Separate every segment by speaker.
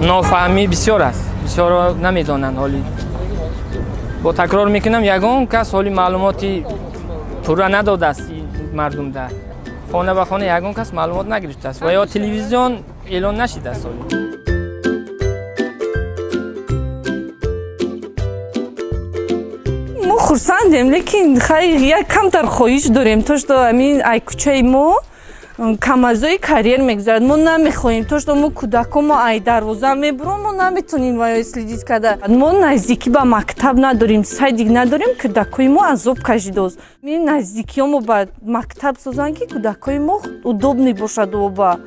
Speaker 1: نافهمی بسیار است. بسیار نمیدانند حالی. با تکرار میکنم یگان کس حالی معلوماتی پورا نداده است مردم در خانه به خانه یگان کس معلومات نگرفته است و یا تلویزیون اعلان نشده است.
Speaker 2: ما خرسندیم لیکن خیلی یک کمتر خواهش داریم توش همین ای کوچه ما کم ازای کریر میگذارد. ما نمیخوایم توش ما کودکان ما ای دروازه میبرون ما نمیتونیم و اسلیدیت کرده. ما نزدیکی به مکتب نداریم سایدی نداریم کودکای ما عذاب کشیده است. می نزدیکی ما به مکتب سازن که کودکای ما удобний باشد و با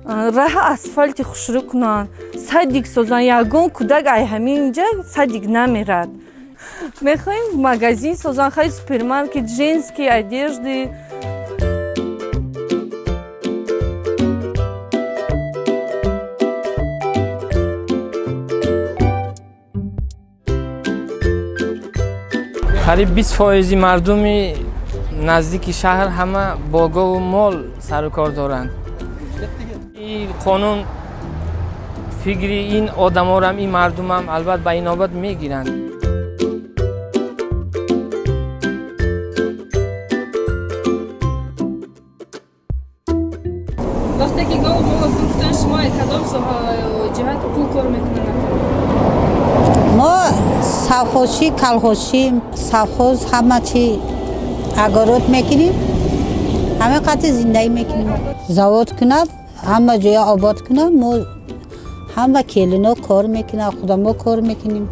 Speaker 2: راه اسفالتی خوشرو کنن سایدیک سازن یگان کودک ای همین اینجا سایدیک نمیرد. میخوایم مغازین سازن خیلی سوپرمارکت جنسکی одежды.
Speaker 1: قریب 20% مردم نزدیک شهر همه باغ و مال سر و کار دارند. این قانون فکر این آدما را این مردم هم البته به این نوبت میگیرند.
Speaker 2: وقتی که گاو ما فروختن شما کدام جهت پول کار میکنن؟
Speaker 3: ما سوخوشی، کلخوشی، سوخوز همه چی اگارات میکنیم. همه قطع زندگی میکنیم. زواد کنم، همه جای آباد کنم. ما همه کلینا کار میکنم. خودم ما کار میکنیم.